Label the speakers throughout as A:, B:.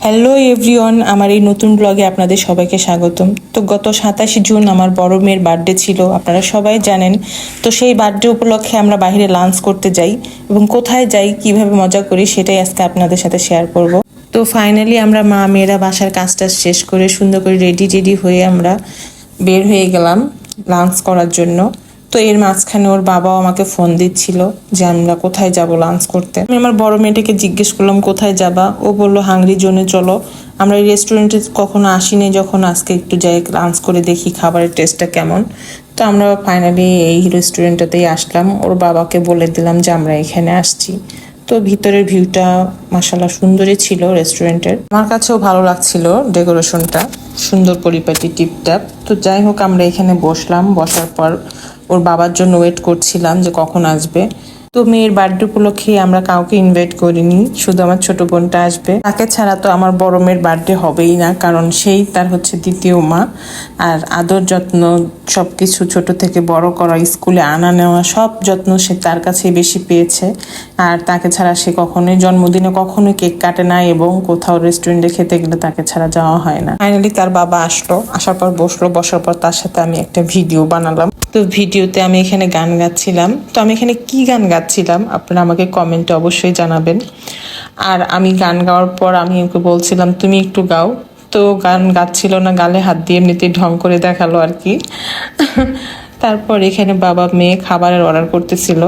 A: Hello everyone, আমার এই নতুন ব্লগে আপনাদের সবাইকে স্বাগতম। তো গত 27 জুন আমার বড় মেয়ের বার্থডে ছিল, আপনারা সবাই জানেন। তো সেই বার্থডে উপলক্ষে আমরা বাইরে লাঞ্চ করতে যাই এবং কোথায় যাই, কিভাবে মজা করি, সেটাই আজকে আপনাদের সাথে শেয়ার করব। তো ফাইনালি আমরা মা মেয়েরা বাসার কাজটা শেষ করে সুন্দর করে রেডি হয়ে আমরা বের হয়ে গেলাম লাঞ্চ করার জন্য। তো এর মাঝখানে ওর বাবাও আমাকে ফোন দিচ্ছিল যে আমরা কোথায় যাব লাঞ্চ করতে। আমি আমার বড় মেয়েটাকে জিজ্ঞেস করলাম কোথায় যাবা, ও বললো হাংরি জোনে চলো। আমরা এই রেস্টুরেন্টে কখনো আসিনি, যখন আজকে একটু যাই লাঞ্চ করে দেখি খাবারের টেস্টটা কেমন। তো আমরা ফাইনালি এই রেস্টুরেন্টটাতেই আসলাম, ওর বাবাকে বলে দিলাম যে আমরা এখানে আসছি। তো ভিতরের ভিউটা মাশাআল্লাহ সুন্দরই ছিল রেস্টুরেন্টের, আমার কাছেও ভালো লাগছিল ডেকোরেশনটা, সুন্দর পরিপাটি টিপটাপ। তো যাই হোক আমরা এখানে বসলাম, বসার পর ওর বাবার জন্য ওয়েট করছিলাম যে কখন আসবে। তো মেয়ের বার্থডে উপলক্ষে আমরা কাউকে ইনভাইট করিনি, শুধু আমার ছোট বোনটা আসবে। তাকে ছাড়া তো আমার বড় মেয়ের বার্থডে হবেই না, কারণ সেই তার হচ্ছে দ্বিতীয় মা। আর আদর যত্ন সবকিছু ছোট থেকে বড় করা, স্কুলে আনা নেওয়া, সব যত্ন সে তার কাছেই বেশি পেয়েছে। আর তাকে ছাড়া সে কখনোই জন্মদিনে কখনোই কেক কাটে না, এবং কোথাও রেস্টুরেন্টে খেতে গেলে তাকে ছাড়া যাওয়া হয় না। ফাইনালি তার বাবা আসলো, আসার পর বসলো, বসার পর তার সাথে আমি একটা ভিডিও বানালাম। তো ভিডিওতে আমি এখানে গান গাচ্ছিলাম। তো আমি এখানে কি গান গাচ্ছিলাম আপনারা আমাকে কমেন্টে অবশ্যই জানাবেন। আর আমি গান গাওয়ার পর আমি ওকে বলছিলাম তুমি একটু গাও। তো গান গাচ্ছিল না, গালে হাত দিয়ে এমনিতেই ঢং করে দেখালো আর কি। তারপর এখানে বাবা মেয়ে খাবারের অর্ডার করতেছিল,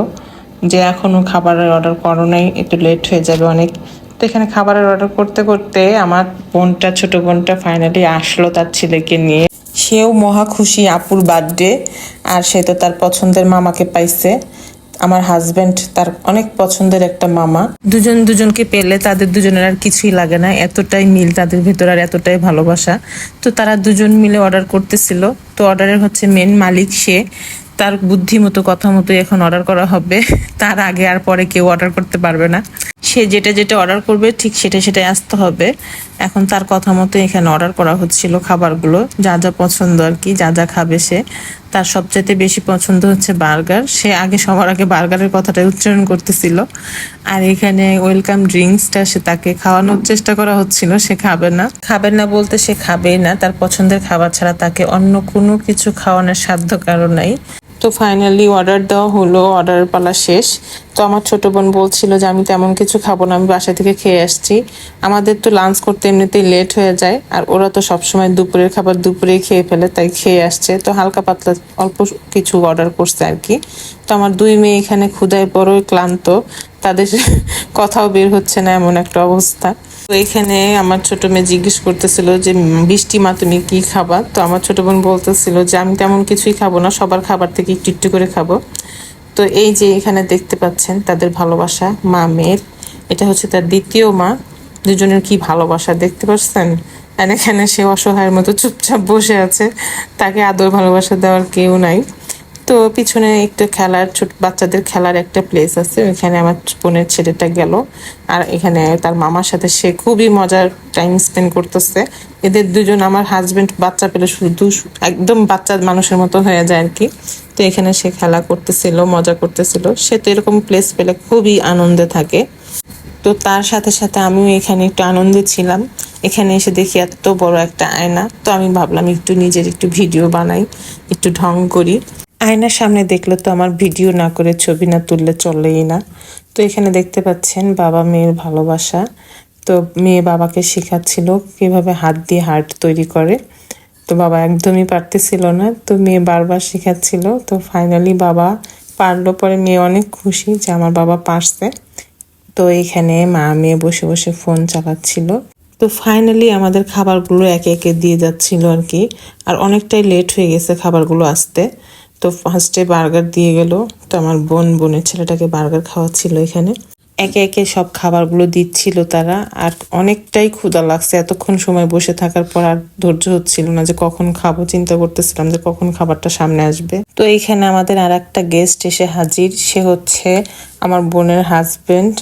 A: যে এখনো খাবারের অর্ডার করো নাই, একটু লেট হয়ে যাবে অনেক। তো এখানে খাবারের অর্ডার করতে করতে আমার বোনটা, ছোট বোনটা ফাইনালি আসলো তার ছেলেকে নিয়ে। সেও মহা খুশি, আপুর বার্থডে, আর সে তো তার পছন্দের মামাকে পাইছে। আমার হাজবেন্ড তার অনেক পছন্দের একটা মামা, দুজন দুজনকে পেলে তাদের দুজনের আর কিছুই লাগে না, এতটাই মিল তাদের ভিতর আর এতটাই ভালোবাসা। তো তারা দুজন মিলে অর্ডার করতেছিল। তো অর্ডারের হচ্ছে মেন মালিক সে, তার বুদ্ধি মতো কথা মতো এখন অর্ডার করা হবে। তার আগে আর পরে কেউ অর্ডার করতে পারবে না, সে যেটা যেটা অর্ডার করবে ঠিক সেটাই আসতে হবে। এখন তার কথা মতো এখানে অর্ডার করা হচ্ছিল খাবারগুলো, যা যা পছন্দ আর কি, যা যা খাবে সে। তার সবচাইতে বেশি পছন্দ হচ্ছে বার্গার, সে আগে সবার আগে বার্গারের কথাটা উচ্চারণ করতেছিল। আর এখানে ওয়েলকাম ড্রিঙ্কসটা সে তাকে খাওয়ানোর চেষ্টা করা হচ্ছিল, সে খাবে না বলতে সে খাবেই না, তার পছন্দের খাবার ছাড়া তাকে অন্য কোনো কিছু খাওয়ানোর সাধ্য কারো নাই। তো ফাইনালি অর্ডার দেওয়া হলো, অর্ডারের পালা শেষ। তো আমার ছোট বোন বলছিল যে আমি তেমন কিছু খাবো না, আমি বাসা থেকে খেয়ে আসছি। আমাদের তো লাঞ্চ করতে এমনিতেই লেট হয়ে যায়, আর ওরা তো সবসময় দুপুরের খাবার দুপুরেই খেয়ে ফেলে, তাই খেয়ে আসছে। তো হালকা পাতলা অল্প কিছু অর্ডার করছে আর কি। তো আমার দুই মেয়ে এখানে ক্ষুধায় বড়ই ক্লান্ত, তাদের কথাও বের হচ্ছে না, এমন একটা অবস্থা। তো এখানে আমার ছোট মেয়ে জিজ্ঞেস করতেছিল যে বৃষ্টি মা তুমি কি খাবা। তো আমার ছোট বোন বলতেছিল যে আমি তেমন কিছুই খাবো না, সবার খাবার থেকে একটু একটু করে খাবো। তো এই যে এখানে দেখতে পাচ্ছেন তাদের ভালোবাসা, মা মেয়ের, এটা হচ্ছে তার দ্বিতীয় মা, দুজনের কি ভালোবাসা দেখতে পাচ্ছেন। আর এখানে সে অসহায়ের মতো চুপচাপ বসে আছে, তাকে আদর ভালোবাসা দেওয়ার কেউ নাই। তো পিছনে একটা খেলার, ছোট বাচ্চাদের খেলার একটা প্লেস আছে, ওইখানে আমার বোনের ছেলেটা গেল। আর এখানে তার মামার সাথে সে খুবই মজার টাইম স্পেন্ড করতেছে। এদের দুজন, আমার হাজবেন্ড বাচ্চা পেলে শুধু একদম বাচ্চা মানুষের মতো হয়ে যায় আর কি। তো এখানে সে খেলা করতেছিল, মজা করতেছিল, সে তো এরকম প্লেস পেলে খুবই আনন্দে থাকে। তো তার সাথে সাথে আমিও এখানে একটু আনন্দে ছিলাম। এখানে এসে দেখি এত বড় একটা আয়না, তো আমি ভাবলাম একটু নিজের একটু ভিডিও বানাই, একটু ঢং করি। আয়নার সামনে দেখলে তো আমার ভিডিও না করে, ছবি না তুললে চলেই না। তো এখানে দেখতে পাচ্ছেন বাবা মেয়ের ভালোবাসা। তো মেয়ে বাবাকে শেখাচ্ছিল কিভাবে হাত দিয়ে হার্ট তৈরি করে। তো বাবা একদমই পারতেছিল না, তো মেয়ে বারবার শেখাচ্ছিল। তো ফাইনালি বাবা পারলো, পরে মেয়ে অনেক খুশি যে আমার বাবা পারছে। তো এখানে মা মেয়ে বসে বসে ফোন চালাচ্ছিল। তো ফাইনালি আমাদের খাবারগুলো একে একে দিয়ে যাচ্ছিল আর কি। আর অনেকটাই লেট হয়ে গেছে খাবারগুলো আসতে। তো ফার্স্টে বার্গার দিয়ে গেল। তো আমার বোনের ছেলেটাকে বার্গার খাওয়াচ্ছিল এখানে, একে একে সব খাবারগুলো দিচ্ছিল তারা। আর অনেকটাই ক্ষুধা লাগছে, এতক্ষণ সময় বসে থাকার পর আর ধৈর্য হচ্ছিল না যে কখন খাবো, চিন্তা করতেছিলাম যে কখন খাবারটা সামনে আসবে। তো এইখানে আমাদের আর একটা গেস্ট এসে হাজির, সে হচ্ছে আমার বোনের হাজবেন্ড।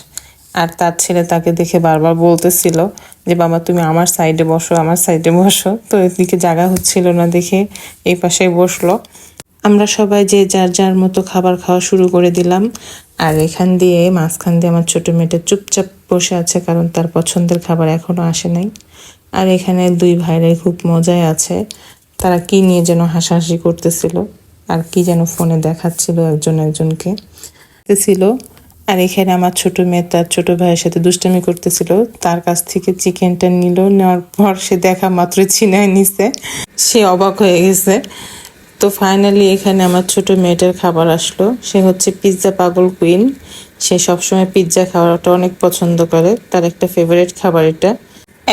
A: আর তার ছেলে তাকে দেখে বারবার বলতেছিল যে বাবা তুমি আমার সাইডে বসো, আমার সাইডে বসো। তো এদিকে জায়গা হচ্ছিল না দেখে এই পাশে বসলো। আমরা সবাই যে যার যার মতো খাবার খাওয়া শুরু করে দিলাম। আর এখান দিয়ে মাঝখান দিয়ে আমার ছোট মেয়েটা চুপচাপ বসে আছে, কারণ তার পছন্দের খাবার এখনো আসে নাই। আর এখানে দুই ভাইরাই খুব মজায় আছে, তারা কি নিয়ে যেন হাসাহাসি করতেছিল আর কি যেন ফোনে দেখাচ্ছিল একজন একজনকে ছিল। আর এখানে আমার ছোট মেয়ে তার ছোট ভাইয়ের সাথে দুষ্টামি করতেছিল, তার কাছ থেকে চিকেনটা নিল, নেওয়ার পর সে দেখা মাত্র ছিনায় নিছে, সে অবাক হয়ে গেছে। তো ফাইনালি এখানে আমার ছোট মেয়েটার খাবার আসলো, সে হচ্ছে পিৎজা পাগল কুইন। সে সবসময় পিৎজা খাওয়াটা অনেক পছন্দ করে, তার একটা ফেভারিট খাবার এটা।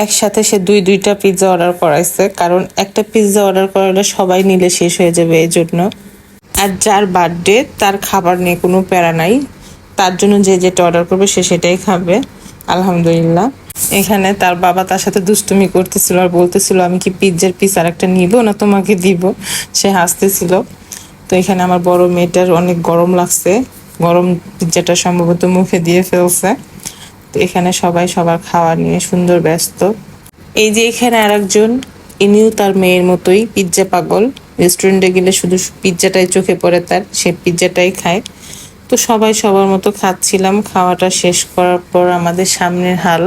A: একসাথে সে দুইটা পিৎজা অর্ডার করাইছে, কারণ একটা পিৎজা অর্ডার করালে সবাই নিলে শেষ হয়ে যাবে এই জন্য। আর যার বার্থডে তার খাবার নিয়ে কোনো প্যারা নাই, তার জন্য যে যেটা অর্ডার করবে সে সেটাই খাবে, আলহামদুলিল্লাহ। এখানে তার বাবা তার সাথে দুষ্টুমি করতেছিল আর বলতেছিল আমি কি পিৎজার পিস আর একটা নিব না তোমাকে দিব, সে হাসতেছিল। তো এখানে আমার বড় মেয়েটার অনেক গরম লাগছে, গরম পিৎজাটা সম্ভবত মুখে দিয়ে ফেলছে। তো এখানে সবাই সবার খাওয়া নিয়ে সুন্দর ব্যস্ত। এই যে এখানে আরেকজন, ইনিও তার মেয়ের মতোই পিৎজা পাগল, রেস্টুরেন্টে গেলে শুধু পিৎজাটাই চোখে পড়ে তার, সে পিৎজাটাই খায়। তো সবাই সবার মতো খাচ্ছিলাম, খাওয়াটা শেষ করার পর আমাদের সামনের হাল।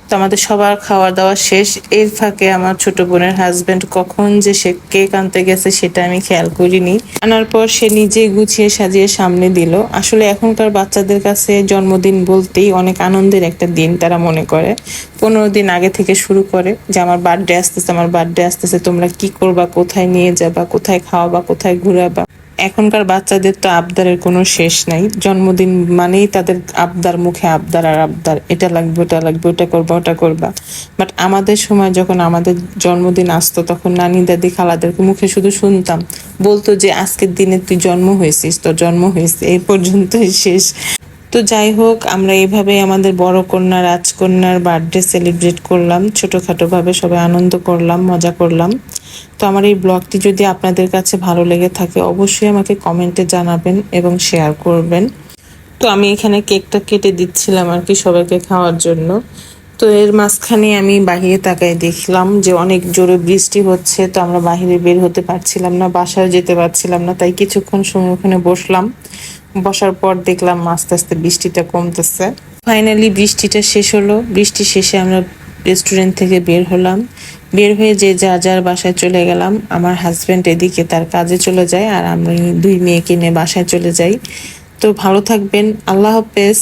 A: তো আমাদের সবার খাওয়া দাওয়া শেষ, এর ফাঁকে আমার ছোট বোনের হাজবেন্ড কখন যে সে কেক আনতে গেছে সেটা আমি খেয়াল করিনি। আনার পর সে নিজেই গুছিয়ে সাজিয়ে সামনে দিল। আসলে এখনকার বাচ্চাদের কাছে জন্মদিন বলতেই অনেক আনন্দের একটা দিন তারা মনে করে। 15 দিন আগে থেকে শুরু করে যে আমার বার্থডে আসতেছে, আমার বার্থডে আসতেছে, তোমরা কি করবা, কোথায় নিয়ে যাবা, কোথায় খাওয়াবা, কোথায় ঘুরাবা। এখনকার বাচ্চাদের তো আবদারের কোনো শেষ নাই, জন্মদিন মানেই তাদের আবদার, মুখে আবদার আর আবদার, এটা লাগবে ওটা লাগবে, ওটা করবা ওটা করবা। বাট আমাদের সময় যখন আমাদের জন্মদিন আসতো তখন নানি দাদি খালাদের মুখে শুধু শুনতাম, বলতো যে আজকের দিনে তুই জন্ম হয়েছিস, তোর জন্ম হয়েছে, এই পর্যন্তই শেষ। তো যাই হোক, আমরা এইভাবেই আমাদের বড় কন্যা রাজকন্যার বার্থডে সেলিব্রেট করলাম, ছোটখাটো ভাবে সবাই আনন্দ করলাম, মজা করলাম। তো আমার এই ব্লগটি যদি আপনাদের কাছে ভালো লেগে থাকে অবশ্যই আমাকে কমেন্টে জানাবেন এবং শেয়ার করবেন। তো আমি এখানে কেকটা কেটে দিচ্ছিলাম আর কি সবাইকে খাওয়ার জন্য। তো এর মাঝখানে আমি বাহিরে তাকাই দেখলাম যে অনেক জোরে বৃষ্টি হচ্ছে, তো আমরা বাহিরে বের হতে পারছিলাম না, বাসায় যেতে পারছিলাম না, তাই কিছুক্ষণ সময় ওখানে বসলাম। বসার পর দেখলাম আস্তে আস্তে বৃষ্টিটা কমতেছে। ফাইনালি বৃষ্টিটা শেষ হলো, বৃষ্টি শেষে আমরা রেস্টুরেন্ট থেকে বের হলাম। বের হয়ে যে যার যার বাসায় চলে গেলাম। আমার হাজবেন্ড এদিকে তার কাজে চলে যায় আর আমি দুই মেয়েকে নিয়ে বাসায় চলে যাই। তো ভালো থাকবেন, আল্লাহ হাফেজ।